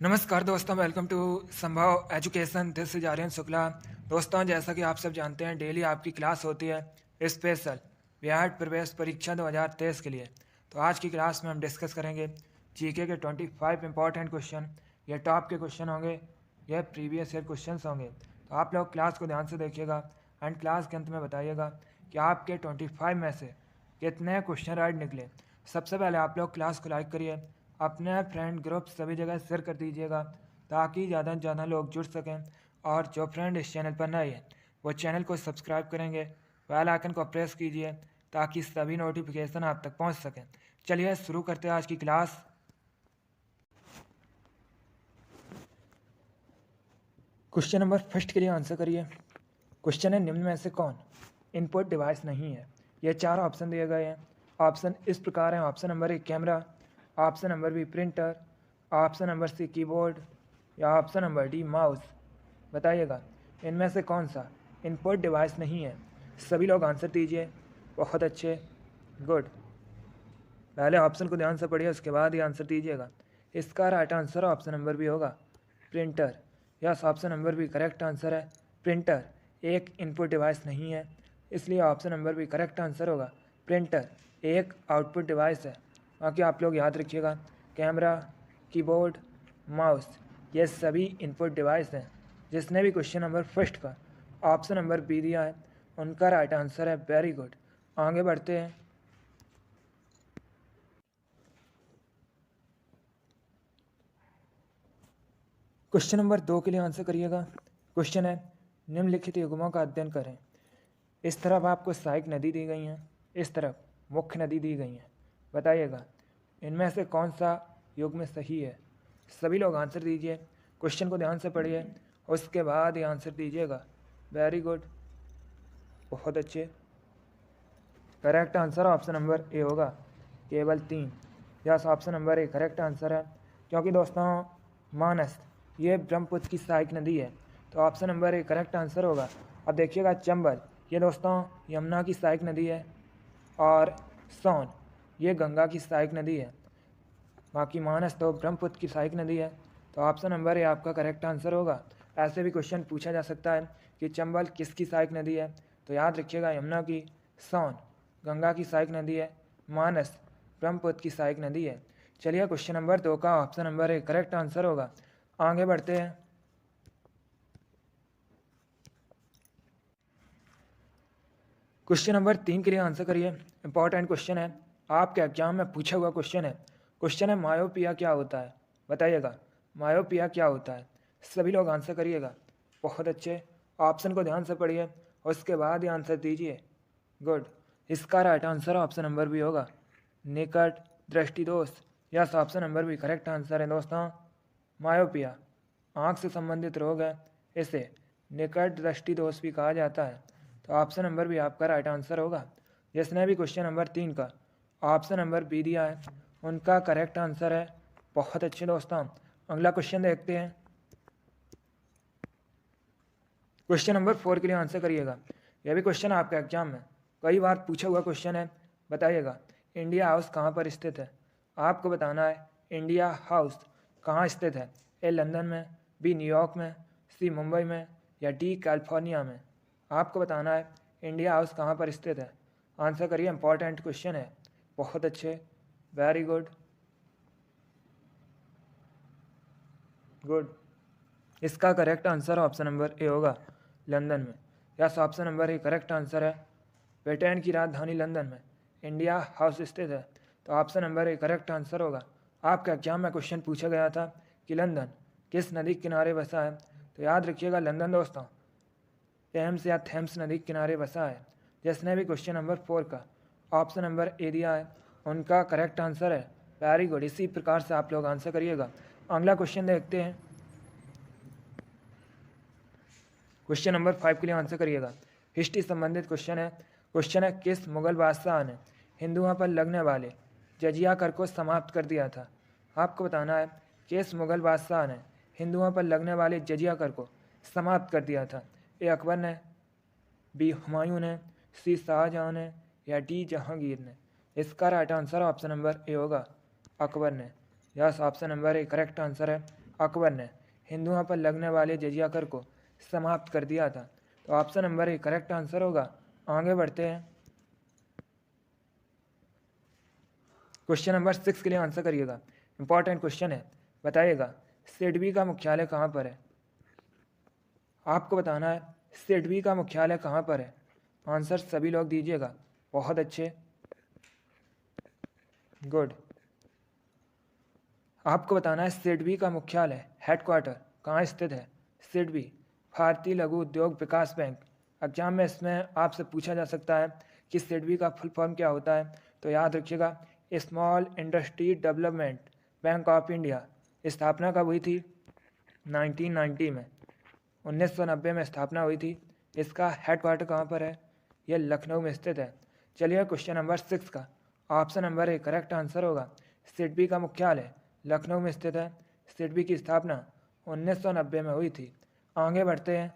नमस्कार दोस्तों, welcome to Sambhav education. This is Aryan Shukla. दोस्तों, जैसा कि आप सब जानते हैं, डेली आपकी क्लास होती है स्पेशल बिहार प्रवेश परीक्षा 2023 के लिए। तो आज की क्लास में हम डिस्कस करेंगे जीके के 25 इंपॉर्टेंट क्वेश्चन। ये टॉप के क्वेश्चन होंगे, यह प्रीवियस ईयर क्वेश्चन होंगे। तो आप लोग क्लास को ध्यान से देखिएगा एंड क्लास के अंत में बताइएगा कि आपके 25 में से कितने क्वेश्चन राइट निकले। सबसे पहले आप लोग क्लास को लाइक करिए, अपने फ्रेंड ग्रुप सभी जगह शेयर कर दीजिएगा ताकि ज़्यादा से ज़्यादा लोग जुड़ सकें। और जो फ्रेंड इस चैनल पर नए हैं वो चैनल को सब्सक्राइब करेंगे, बेल आइकन को प्रेस कीजिए ताकि सभी नोटिफिकेशन आप तक पहुंच सकें। चलिए शुरू करते हैं आज की क्लास। क्वेश्चन नंबर फर्स्ट के लिए आंसर करिए। क्वेश्चन है, निम्न में से कौन इनपुट डिवाइस नहीं है। ये चार ऑप्शन दिए गए हैं। ऑप्शन इस प्रकार हैं। Option number A camera, option number B printer, option number C keyboard या ऑप्शन नंबर डी माउस। बताइएगा इनमें से कौन सा इनपुट डिवाइस नहीं है। सभी लोग आंसर दीजिए। बहुत अच्छे, गुड। पहले ऑप्शन को ध्यान से पढ़िए, उसके बाद ही आंसर दीजिएगा। इसका right answer option number B होगा, printer. Yes, option number B correct answer है। प्रिंटर एक इनपुट डिवाइस नहीं है, इसलिए option number B correct answer होगा। प्रिंटर एक आउटपुट डिवाइस है। बाकी आप लोग याद रखिएगा, कैमरा, कीबोर्ड, माउस ये सभी इनपुट डिवाइस हैं। जिसने भी क्वेश्चन नंबर फर्स्ट का ऑप्शन नंबर बी दिया है उनका राइट आंसर है। Very good. आगे बढ़ते हैं। क्वेश्चन नंबर 2 के लिए आंसर करिएगा। क्वेश्चन है, निम्नलिखित युग्मों का अध्ययन करें। इस तरफ आपको सहायक नदी दी गई हैं, इस तरफ मुख्य नदी दी गई हैं। बताइएगा इनमें से कौन सा युग्म सही है। सभी लोग आंसर दीजिए। क्वेश्चन को ध्यान से पढ़िए, उसके बाद ही आंसर दीजिएगा। वेरी गुड, बहुत अच्छे। Correct answer option number A होगा, केवल 3। Yes, option number A correct answer है। क्योंकि दोस्तों मानस ये ब्रह्मपुत्र की सहायक नदी है, तो option number A correct answer होगा। अब देखिएगा चंबल ये दोस्तों यमुना की सहायक नदी है और सोन ये गंगा की सहायक नदी है। बाकी मानस तो ब्रह्मपुत्र की सहायक नदी है, तो ऑप्शन नंबर ए आपका करेक्ट आंसर होगा। ऐसे भी क्वेश्चन पूछा जा सकता है कि चंबल किसकी सहायक नदी है, तो याद रखिएगा यमुना की, सोन गंगा की सहायक नदी है, मानस ब्रह्मपुत्र की सहायक नदी है। चलिए क्वेश्चन नंबर 2 का option number A correct answer होगा। आगे बढ़ते हैं। क्वेश्चन नंबर 3 के लिए आंसर करिए। इंपॉर्टेंट क्वेश्चन है, आपके एग्जाम में पूछा हुआ क्वेश्चन है। क्वेश्चन है, मायोपिया क्या होता है। बताइएगा मायोपिया क्या होता है। सभी लोग आंसर करिएगा। बहुत अच्छे, ऑप्शन को ध्यान से पढ़िए, उसके बाद ही आंसर दीजिए। गुड। इसका राइट आंसर ऑप्शन नंबर भी होगा, निकट दृष्टि दोष। यस, ऑप्शन नंबर भी करेक्ट आंसर है दोस्तों। मायोपिया आँख से संबंधित रोग है, इसे निकट दृष्टि दोष भी कहा जाता है, तो ऑप्शन नंबर भी आपका राइट आंसर होगा। जिसने भी क्वेश्चन नंबर 3 का ऑप्शन नंबर बी दिया है उनका करेक्ट आंसर है। बहुत अच्छे दोस्तों, अगला क्वेश्चन देखते हैं। क्वेश्चन नंबर 4 के लिए आंसर करिएगा। यह भी क्वेश्चन आपका एग्जाम में कई बार पूछा हुआ क्वेश्चन है। बताइएगा इंडिया हाउस कहाँ पर स्थित है। आपको बताना है इंडिया हाउस कहाँ स्थित है। ए लंदन में, बी न्यूयॉर्क में, सी मुंबई में या डी कैलिफोर्निया में। आपको बताना है इंडिया हाउस कहाँ पर स्थित है। आंसर करिए, इंपॉर्टेंट क्वेश्चन है। बहुत अच्छे, वेरी गुड, गुड। इसका correct answer option number A होगा, लंदन में। Yes, option number A correct answer है। ब्रिटेन की राजधानी लंदन में इंडिया हाउस स्थित है, तो option number A correct answer होगा। आपके एग्जाम में क्वेश्चन पूछा गया था कि लंदन किस नदी के किनारे बसा है, तो याद रखिएगा लंदन दोस्तों टेम्स या थेम्स नदी के किनारे बसा है। जिसने भी क्वेश्चन नंबर 4 का ऑप्शन नंबर ए दिया है उनका करेक्ट आंसर है। वेरी गुड, इसी प्रकार से आप लोग आंसर करिएगा। अगला क्वेश्चन देखते हैं। क्वेश्चन नंबर 5 के लिए आंसर करिएगा। हिस्ट्री संबंधित क्वेश्चन है। क्वेश्चन है, किस मुगल बादशाह ने हिंदुओं पर लगने वाले जजिया कर को समाप्त कर दिया था। आपको बताना है किस मुगल बादशाह ने हिंदुओं पर लगने वाले जजिया कर को समाप्त कर दिया था। ए अकबर ने, बी हुमायूं ने, सी शाहजहां ने या डी जहांगीर ने। इसका right answer option number A होगा, अकबर ने। Yes, option number A correct answer है। अकबर ने हिंदुओं पर लगने वाले जजिया कर को समाप्त कर दिया था? तो option number A correct answer होगा। आगे बढ़ते हैं। क्वेश्चन नंबर 6 के लिए आंसर करिएगा। इंपॉर्टेंट क्वेश्चन है, बताइएगा सिडबी का मुख्यालय कहाँ पर है? आपको बताना है सिडबी का मुख्यालय कहाँ पर है। आंसर सभी लोग दीजिएगा। बहुत अच्छे, गुड। आपको बताना है सिडबी का मुख्यालय हेडक्वार्टर कहाँ स्थित है? सिडबी भारतीय लघु उद्योग विकास बैंक। एग्जाम में इसमें आपसे पूछा जा सकता है कि सिडबी का फुल फॉर्म क्या होता है, तो याद रखिएगा small industry development bank of India. स्थापना कब हुई थी? 1990 में, 1990 में स्थापना हुई थी। इसका हेडक्वार्टर कहाँ पर है? यह लखनऊ में स्थित है। चलिए क्वेश्चन नंबर 6 का option number A correct answer होगा। सिडबी का मुख्यालय लखनऊ में स्थित है। सिडबी की स्थापना 1990 में हुई थी। आगे बढ़ते हैं।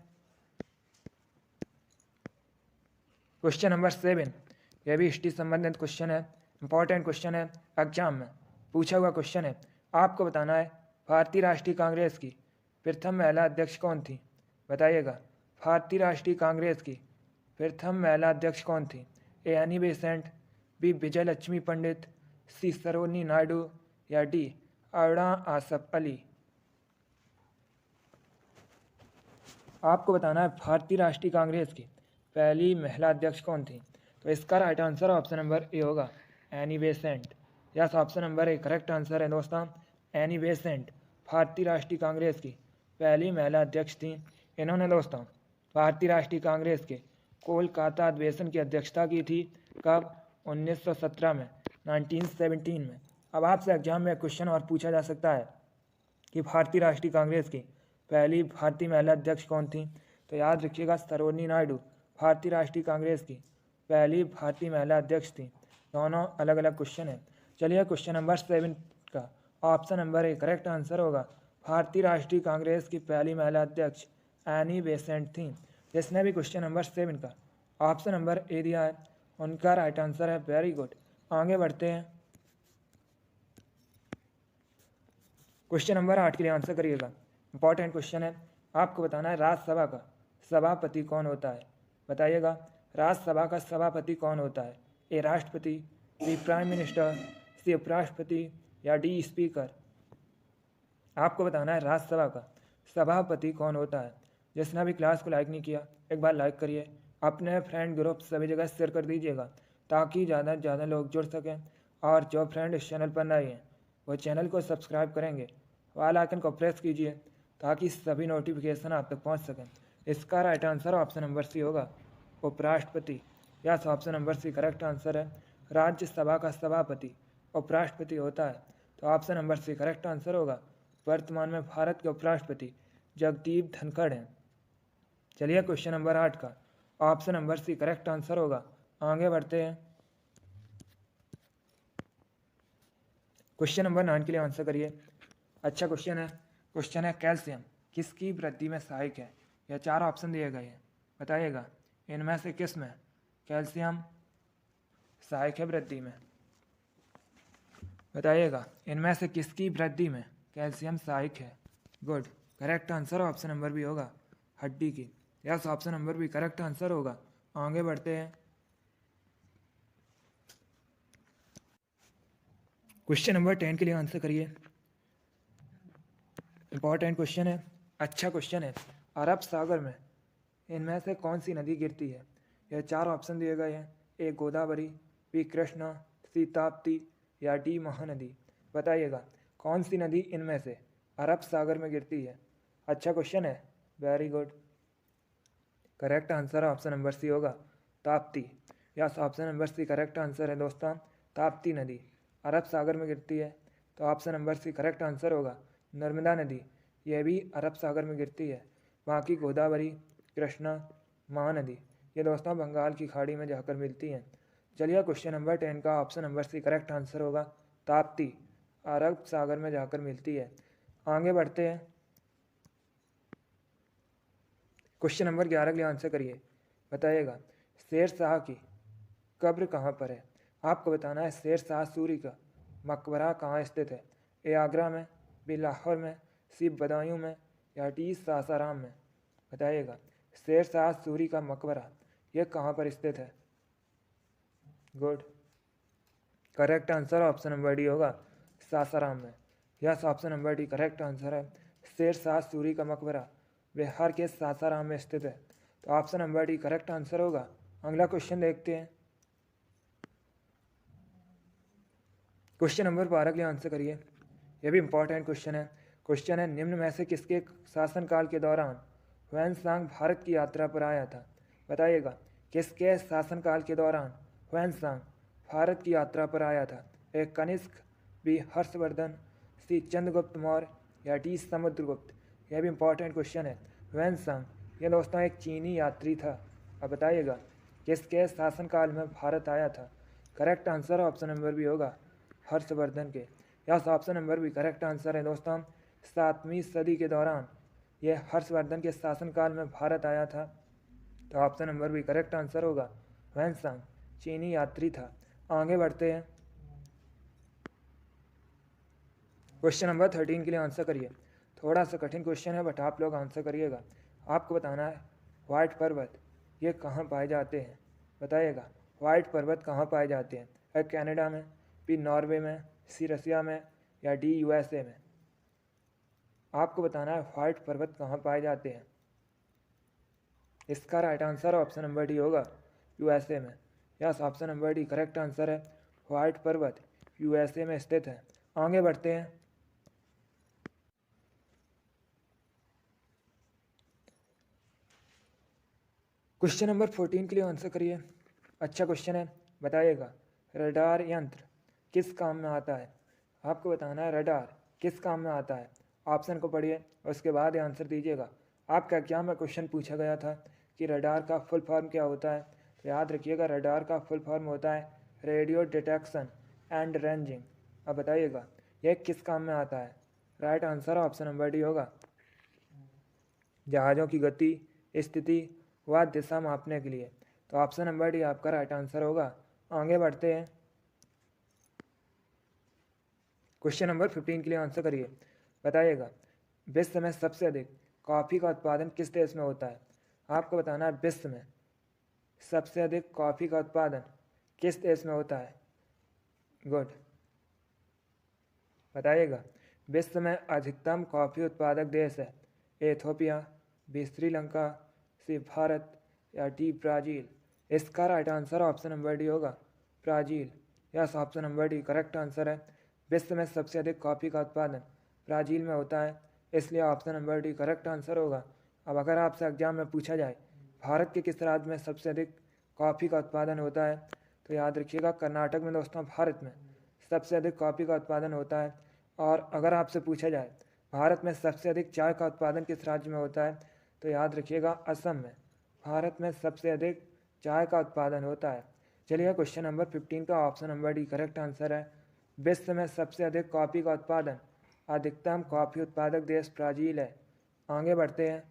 क्वेश्चन नंबर 7, यह भी हिस्ट्री संबंधित क्वेश्चन है, इंपॉर्टेंट क्वेश्चन है, एग्जाम में पूछा हुआ क्वेश्चन है। आपको बताना है भारतीय राष्ट्रीय कांग्रेस की प्रथम महिला अध्यक्ष कौन थी? बताइएगा भारतीय राष्ट्रीय कांग्रेस की प्रथम महिला अध्यक्ष कौन थी? ए एनी बेसेंट, बी विजय लक्ष्मी पंडित, सी सरोजिनी नायडू या डी अरुणा आसफ अली। आपको बताना है भारतीय राष्ट्रीय कांग्रेस की पहली महिला अध्यक्ष कौन थी? तो इसका right answer option number A होगा, Annie Besant. Yes, option number A correct answer है दोस्तों, एनी बेसेंट भारतीय राष्ट्रीय कांग्रेस की पहली महिला अध्यक्ष थी। इन्होंने दोस्तों भारतीय राष्ट्रीय कांग्रेस के कोलकाता अधिवेशन की अध्यक्षता की थी। कब? 1917 में, 1917 में। अब आपसे एग्जाम में क्वेश्चन और पूछा जा सकता है कि भारतीय राष्ट्रीय कांग्रेस की पहली भारतीय महिला अध्यक्ष कौन थी? तो याद रखिएगा सरोजिनी नायडू भारतीय राष्ट्रीय कांग्रेस की पहली भारतीय महिला अध्यक्ष थी। दोनों अलग अलग क्वेश्चन हैं। चलिए क्वेश्चन नंबर 7 का option number A correct answer होगा। भारतीय राष्ट्रीय कांग्रेस की पहली महिला अध्यक्ष एनी बेसेंट थी। जिसने भी क्वेश्चन नंबर 7 का ऑप्शन नंबर ए दिया है उनका राइट आंसर है। Very good. आगे बढ़ते हैं। क्वेश्चन नंबर 8 के लिए आंसर करिएगा। इंपॉर्टेंट क्वेश्चन है, आपको बताना है राज्यसभा का सभापति कौन होता है? बताइएगा राज्यसभा का सभापति कौन होता है? ए राष्ट्रपति, बी प्राइम मिनिस्टर, सी उपराष्ट्रपति या डी स्पीकर। आपको बताना है राज्यसभा का सभापति कौन होता है। जिसने भी क्लास को लाइक नहीं किया एक बार लाइक करिए, अपने फ्रेंड ग्रुप सभी जगह शेयर कर दीजिएगा ताकि ज़्यादा से ज़्यादा लोग जुड़ सकें। और जो फ्रेंड इस चैनल पर नए हैं वो चैनल को सब्सक्राइब करेंगे, वाल आइकन को प्रेस कीजिए ताकि सभी नोटिफिकेशन आप तक पहुंच सकें। इसका right answer option number C होगा, उपराष्ट्रपति। Yes, option number C correct answer है। राज्यसभा का सभापति उपराष्ट्रपति होता है, तो option number C correct answer होगा। वर्तमान में भारत के उपराष्ट्रपति जगदीप धनखड़ हैं। चलिए क्वेश्चन नंबर 8 का option number C correct answer होगा। आगे बढ़ते हैं। क्वेश्चन नंबर 9 के लिए आंसर करिए। अच्छा क्वेश्चन है। क्वेश्चन है कैल्शियम किसकी वृद्धि में सहायक है? यह 4 ऑप्शन दिए गए हैं, बताइएगा इनमें से किस में कैल्शियम सहायक है वृद्धि में? बताइएगा इनमें से किसकी वृद्धि में कैल्शियम सहायक है? Good, correct answer option number भी होगा, हड्डी की। यस, ऑप्शन नंबर भी करेक्ट आंसर होगा। आगे बढ़ते हैं। क्वेश्चन नंबर 10 के लिए आंसर करिए। इंपॉर्टेंट क्वेश्चन है, अच्छा क्वेश्चन है। अरब सागर में इनमें से कौन सी नदी गिरती है? यह 4 ऑप्शन दिए गए हैं, ए गोदावरी, बी कृष्णा, सी ताप्ती या डी महानदी। बताइएगा कौन सी नदी इनमें से अरब सागर में गिरती है? अच्छा क्वेश्चन है, very good. Correct answer option number C होगा, Tapti. Yes, option number C correct answer है दोस्तों, ताप्ती नदी अरब सागर में गिरती है, तो option number C correct answer होगा। नर्मदा नदी यह भी अरब सागर में गिरती है। बाकी गोदावरी, कृष्णा, महानदी ये दोस्तों बंगाल की खाड़ी में जाकर मिलती हैं। चलिए क्वेश्चन नंबर 10 का option number C correct answer होगा, ताप्ती अरब सागर में जाकर मिलती है। आगे बढ़ते हैं। क्वेश्चन नंबर 11 के लिए आंसर करिए। बताइएगा शेर शाह की कब्र कहाँ पर है? आपको बताना है शेर शाह सूरी का मकबरा कहाँ स्थित है? ए आगरा में, बी लाहौर में, सी बदायूं में या डी सासाराम में? बताइएगा। शेरशाह सूरी का मकबरा यह कहाँ पर स्थित है? Good. Correct answer option number D होगा, सासाराम में। Yes, option number D correct answer है। शेरशाह सूरी का मकबरा बिहार के सासाराम में स्थित है, तो option number D correct answer होगा। अगला क्वेश्चन देखते हैं। क्वेश्चन नंबर 12 के लिए आंसर करिए। यह भी इंपॉर्टेंट क्वेश्चन है। क्वेश्चन है, निम्न में से किसके शासनकाल के दौरान ह्वेनसांग भारत की यात्रा पर आया था? बताइएगा। किसके शासनकाल के दौरान ह्वेनसांग भारत की यात्रा पर आया था? ए कनिष्क, बी हर्षवर्धन, सी चंद्रगुप्त मौर्य या डी समुद्रगुप्त? यह भी इंपॉर्टेंट क्वेश्चन है। ह्वेनसांग यह दोस्तों एक चीनी यात्री था। अब बताइएगा किसके शासनकाल में भारत आया था? Correct answer option number B होगा, हर्षवर्धन के। Yes, option number B correct answer है दोस्तों। 7वीं सदी के दौरान यह हर्षवर्धन के शासनकाल में भारत आया था, तो option number B correct answer होगा। ह्वेनसांग चीनी यात्री था। आगे बढ़ते हैं। क्वेश्चन नंबर 13 के लिए आंसर करिए। थोड़ा सा कठिन क्वेश्चन है, बट आप लोग आंसर करिएगा। आपको बताना है व्हाइट पर्वत ये कहाँ पाए जाते हैं? बताइएगा। व्हाइट पर्वत कहाँ पाए जाते हैं? ए कनाडा में, बी नॉर्वे में, सी रसिया में या डी यूएसए में? आपको बताना है व्हाइट पर्वत कहाँ पाए जाते हैं। इसका right answer option number D होगा, यूएसए में। Yes, option number D correct answer है। व्हाइट पर्वत यूएसए में स्थित है। आगे बढ़ते हैं। क्वेश्चन नंबर 14 के लिए आंसर करिए। अच्छा क्वेश्चन है, बताइएगा। रडार यंत्र किस काम में आता है? आपको बताना है रडार किस काम में आता है। ऑप्शन को पढ़िए और उसके बाद आंसर दीजिएगा। आपका एग्जाम में क्वेश्चन पूछा गया था कि रडार का फुल फॉर्म क्या होता है, तो याद रखिएगा रडार का फुल फॉर्म होता है रेडियो डिटेक्शन एंड रेंजिंग। अब बताइएगा यह किस काम में आता है? Right answer option number D होगा, जहाज़ों की गति, स्थिति व दिशा मापने के लिए। तो ऑप्शन नंबर डी आपका राइट आंसर होगा। आगे बढ़ते हैं। क्वेश्चन नंबर 15 के लिए आंसर करिए। बताइएगा। विश्व में सबसे अधिक कॉफ़ी का उत्पादन किस देश में होता है? आपको बताना है विश्व में सबसे अधिक कॉफ़ी का उत्पादन किस देश में होता है? गुड। बताइएगा। विश्व में अधिकतम कॉफ़ी उत्पादक देश है Ethiopia, B Sri Lanka, C Bharat या डी ब्राज़ील? इसका right answer option number D होगा, Brazil. Yes, option number D correct answer है। विश्व में सबसे अधिक कॉफ़ी का उत्पादन ब्राज़ील में होता है, इसलिए option number D correct answer होगा। अब अगर आपसे एग्जाम में पूछा जाए भारत के किस राज्य में सबसे अधिक कॉफ़ी का उत्पादन होता है, तो याद रखिएगा कर्नाटक में दोस्तों भारत में सबसे अधिक कॉफ़ी का उत्पादन होता है। और अगर आपसे पूछा जाए भारत में सबसे अधिक चाय का उत्पादन किस राज्य में होता है, तो याद रखिएगा असम में भारत में सबसे अधिक चाय का उत्पादन होता है। चलिए क्वेश्चन नंबर 15 का option number D correct answer है। विश्व में सबसे अधिक कॉफ़ी का उत्पादन अधिकतम कॉफ़ी उत्पादक देश ब्राज़ील है। आगे बढ़ते हैं।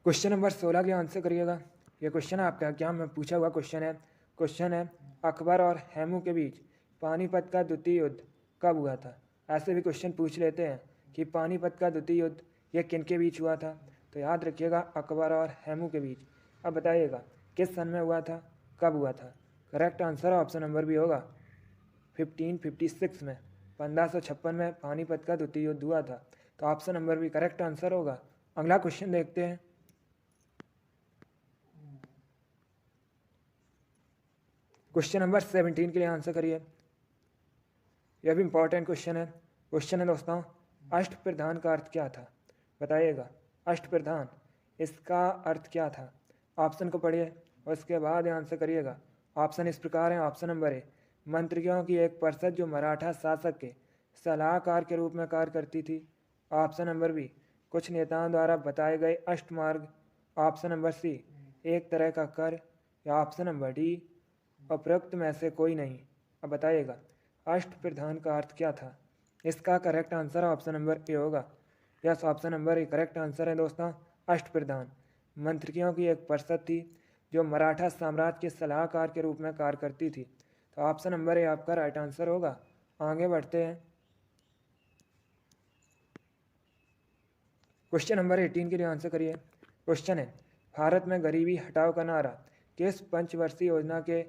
क्वेश्चन नंबर 16 के आंसर करिएगा। यह क्वेश्चन आपका एग्जाम में पूछा हुआ क्वेश्चन है। क्वेश्चन है, अकबर और हेमू के बीच पानीपत का द्वितीय युद्ध कब हुआ था? ऐसे भी क्वेश्चन पूछ लेते हैं कि पानीपत का द्वितीय युद्ध यह किन के बीच हुआ था, तो याद रखिएगा अकबर और हेमू के बीच। अब बताइएगा किस सन में हुआ था, कब हुआ था? करेक्ट आंसर ऑप्शन नंबर भी होगा 1556 में, 1556 में पानीपत का द्वितीय युद्ध हुआ था, तो ऑप्शन नंबर भी करेक्ट आंसर होगा। अगला क्वेश्चन देखते हैं। क्वेश्चन नंबर 17 के लिए आंसर करिए। यह भी इंपॉर्टेंट क्वेश्चन है। क्वेश्चन है दोस्तों, अष्टप्रधान का अर्थ क्या था? बताइएगा। अष्टप्रधान इसका अर्थ क्या था? ऑप्शन को पढ़िए और उसके बाद आंसर करिएगा। ऑप्शन इस प्रकार है। ऑप्शन नंबर ए, मंत्रियों की एक परिषद जो मराठा शासक के सलाहकार के रूप में कार्य करती थी। ऑप्शन नंबर बी, कुछ नेताओं द्वारा बताए गए अष्टमार्ग। ऑप्शन नंबर सी, एक तरह का कर। या ऑप्शन नंबर डी, उपरोक्त में से कोई नहीं। अब बताइएगा अष्टप्रधान का अर्थ क्या था? इसका correct answer option number A होगा। Yes, option number A correct answer है दोस्तों। अष्टप्रधान मंत्रियों की एक परिषद थी जो मराठा साम्राज्य के सलाहकार के रूप में कार्य करती थी, तो ऑप्शन नंबर ए आपका राइट आंसर होगा। आगे बढ़ते हैं। क्वेश्चन नंबर 18 के लिए आंसर करिए। क्वेश्चन है, भारत में गरीबी हटाओ का नारा किस पंचवर्षीय योजना के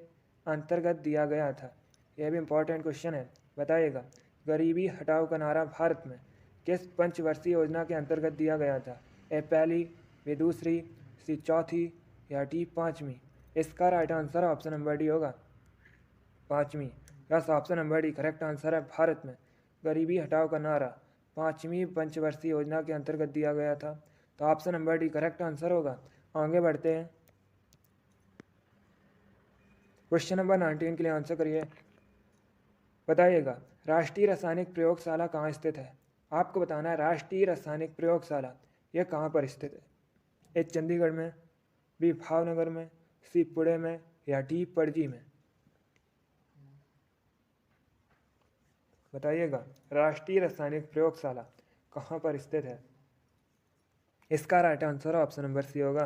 अंतर्गत दिया गया था? यह भी इम्पोर्टेंट क्वेश्चन है, बताइएगा। गरीबी हटाओ का नारा भारत में किस पंचवर्षीय योजना के अंतर्गत दिया गया था? ए पहली, बी दूसरी, सी चौथी या डी पाँचवीं? इसका right answer option number D होगा, पाँचवीं। Yes, option number D correct answer है। भारत में गरीबी हटाओ का नारा पाँचवीं पंचवर्षीय योजना के अंतर्गत दिया गया था। तो option number D correct answer होगा। आगे बढ़ते हैं। क्वेश्चन नंबर 19 के लिए आंसर करिए। बताइएगा, राष्ट्रीय रासायनिक प्रयोगशाला कहाँ स्थित है? आपको बताना है राष्ट्रीय रासायनिक प्रयोगशाला यह कहाँ पर स्थित है? ए चंडीगढ़ में, बी भावनगर में, सी पुणे में या डी पणजी में? बताइएगा, राष्ट्रीय रासायनिक प्रयोगशाला कहाँ पर स्थित है? इसका right answer option number C होगा,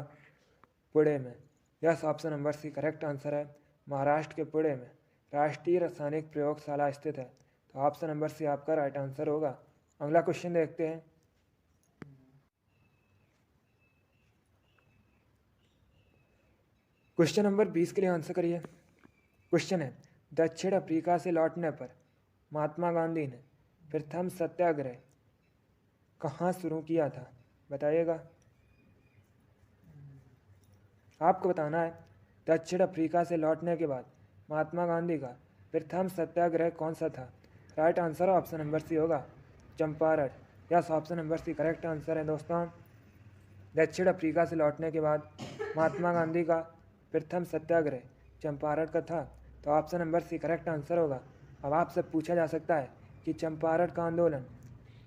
पुणे में। Yes, option number C correct answer है। महाराष्ट्र के पुणे में राष्ट्रीय रासायनिक प्रयोगशाला स्थित है। तो ऑप्शन नंबर सी आपका राइट आंसर होगा। अगला क्वेश्चन देखते हैं। क्वेश्चन नंबर 20 के लिए आंसर करिए। क्वेश्चन है, दक्षिण अफ्रीका से लौटने पर महात्मा गांधी ने प्रथम सत्याग्रह कहाँ शुरू किया था? बताइएगा। आपको बताना है दक्षिण अफ्रीका से लौटने के बाद महात्मा गांधी का प्रथम सत्याग्रह कौन सा था? Right answer option number C होगा, Champaran. Yes, option number C correct answer है दोस्तों। दक्षिण अफ्रीका से लौटने के बाद महात्मा गांधी का प्रथम सत्याग्रह चंपारण का था। तो option number C correct answer होगा। अब आपसे पूछा जा सकता है कि चंपारण का आंदोलन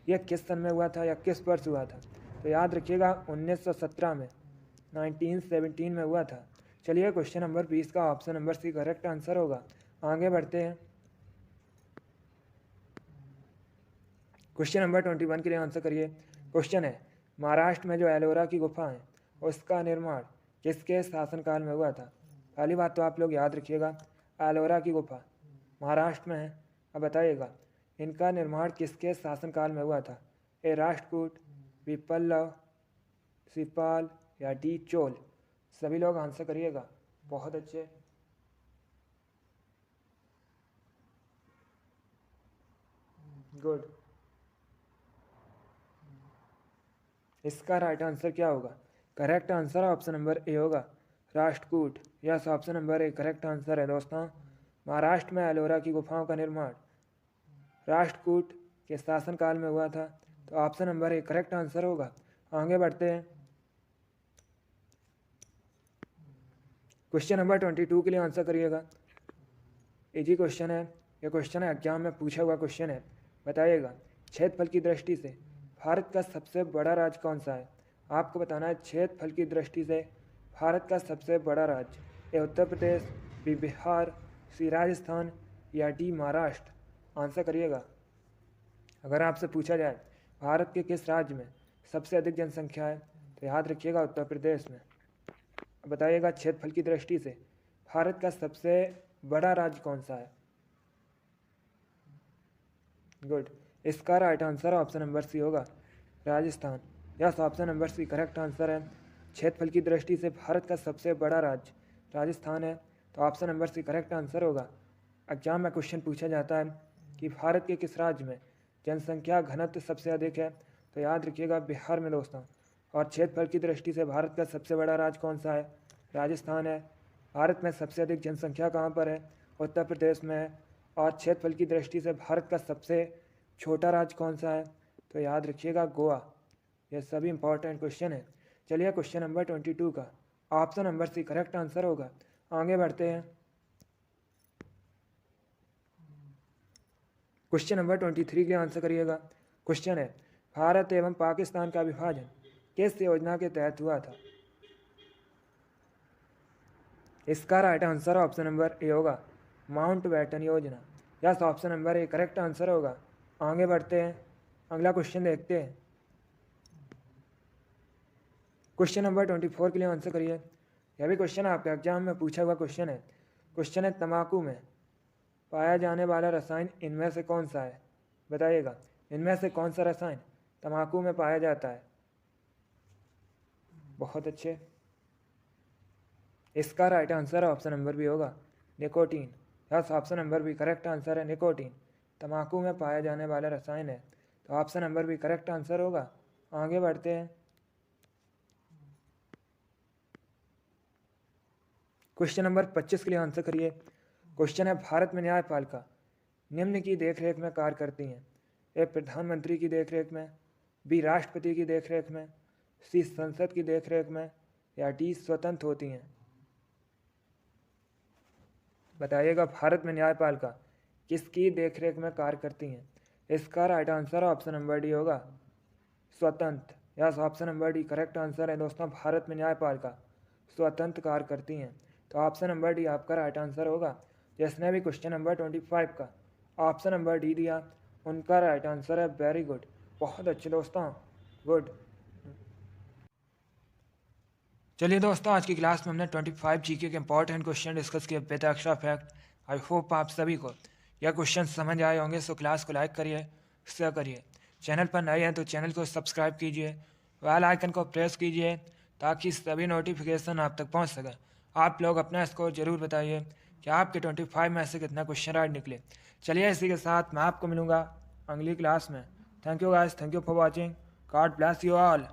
यह किस सन में हुआ था या किस वर्ष हुआ था? तो याद रखिएगा 1917 में, 1917 में हुआ था। चलिए, क्वेश्चन नंबर 20 का option number C correct answer होगा। आगे बढ़ते हैं। क्वेश्चन नंबर 21 के लिए आंसर करिए। क्वेश्चन है, महाराष्ट्र में जो एलोरा की गुफा है उसका निर्माण किसके शासनकाल में हुआ था? पहली बात तो आप लोग याद रखिएगा, एलोरा की गुफा महाराष्ट्र में है। अब बताइएगा, इनका निर्माण किसके शासनकाल में हुआ था? ए राष्ट्रकूट, बी पल्लव, सी पाल या डी चोल? सभी लोग आंसर करिएगा। बहुत अच्छे। गुड। इसका राइट आंसर क्या होगा? Correct answer option number A होगा, Rashtrakuta. Yes, option number A correct answer है दोस्तों। महाराष्ट्र में एलोरा की गुफाओं का निर्माण राष्ट्रकूट के शासनकाल में हुआ था। तो option number A correct answer होगा। आगे बढ़ते हैं। क्वेश्चन नंबर 22 के लिए आंसर करिएगा। इजी क्वेश्चन है, ये क्वेश्चन है एग्जाम में पूछा हुआ क्वेश्चन है। बताइएगा, क्षेत्रफल की दृष्टि से भारत का सबसे बड़ा राज्य कौन सा है? आपको बताना है क्षेत्रफल की दृष्टि से भारत का सबसे बड़ा राज्य। ए उत्तर प्रदेश, बी बिहार, सी राजस्थान या डी महाराष्ट्र? आंसर करिएगा। अगर आपसे पूछा जाए भारत के किस राज्य में सबसे अधिक जनसंख्या है, तो याद रखिएगा उत्तर प्रदेश में। बताइएगा, क्षेत्रफल की दृष्टि से भारत का सबसे बड़ा राज्य कौन सा है? गुड। इसका right answer option number C होगा, Rajasthan. Yes, option number C correct answer है। क्षेत्रफल की दृष्टि से भारत का सबसे बड़ा राज्य राजस्थान है। तो option number C correct answer होगा। एग्जाम में क्वेश्चन पूछा जाता है कि भारत के किस राज्य में जनसंख्या घनत्व सबसे अधिक है, तो याद रखिएगा बिहार में दोस्तों। और क्षेत्रफल की दृष्टि से भारत का सबसे बड़ा राज्य कौन सा है? राजस्थान है। भारत में सबसे अधिक जनसंख्या कहाँ पर है? उत्तर प्रदेश में है। और क्षेत्रफल की दृष्टि से भारत का सबसे छोटा राज्य कौन सा है? तो याद रखिएगा गोवा। यह सभी इंपॉर्टेंट क्वेश्चन है। चलिए, क्वेश्चन नंबर 22 का option number C correct answer होगा। आगे बढ़ते हैं। क्वेश्चन नंबर 23 के लिए आंसर करिएगा। क्वेश्चन है, भारत एवं पाकिस्तान का विभाजन किस योजना के तहत हुआ था? इसका right answer option number A होगा, माउंट बैटन योजना। Yes, option number A correct answer होगा। आगे बढ़ते हैं। अगला क्वेश्चन देखते हैं। क्वेश्चन नंबर 24 के लिए आंसर करिए। यह भी क्वेश्चन आपके एग्जाम में पूछा हुआ क्वेश्चन है। क्वेश्चन है, तंबाकू में पाया जाने वाला रसायन इनमें से कौन सा है? बताइएगा, इनमें से कौन सा रसायन तंबाकू में पाया जाता है? बहुत अच्छे। इसका right answer option number B होगा, nicotine. Yes, option number B correct answer है, निकोटीन तंबाकू में पाया जाने वाला रसायन है, तो option number B correct answer होगा। आगे बढ़ते हैं। क्वेश्चन नंबर 25 के लिए आंसर करिए। क्वेश्चन है, भारत में न्यायपालिका निम्न की देखरेख में कार्य करती हैं? ए प्रधानमंत्री की देखरेख में, बी राष्ट्रपति की देखरेख में, सी संसद की देखरेख में, या डी स्वतंत्र होती हैं? बताइएगा, भारत में न्यायपालिका किसकी देखरेख में कार्य करती हैं? इसका right answer option number D होगा, स्वतंत्र। Yes, option number D correct answer है दोस्तों, भारत में न्यायपालिका स्वतंत्र कार्य करती हैं, तो ऑप्शन नंबर डी आपका राइट आंसर होगा। जिसने भी क्वेश्चन नंबर 25 का ऑप्शन नंबर डी दिया उनका राइट आंसर है। वेरी गुड, बहुत अच्छे दोस्तों, गुड। चलिए दोस्तों, आज की क्लास में हमने 25 जीके के इंपॉर्टेंट क्वेश्चन डिस्कस किए with extra fact. I hope आप सभी को यह क्वेश्चन समझ आए होंगे। सो क्लास को लाइक करिए, शेयर करिए। चैनल पर नए हैं तो चैनल को सब्सक्राइब कीजिए, बेल आइकन को प्रेस कीजिए ताकि सभी नोटिफिकेशन आप तक पहुंच सके। आप लोग अपना स्कोर जरूर बताइए कि आपके 25 में से कितना क्वेश्चन राइट निकले। चलिए, इसी के साथ मैं आपको मिलूँगा अगली क्लास में। Thank you guys, thank you for watching. God bless you all.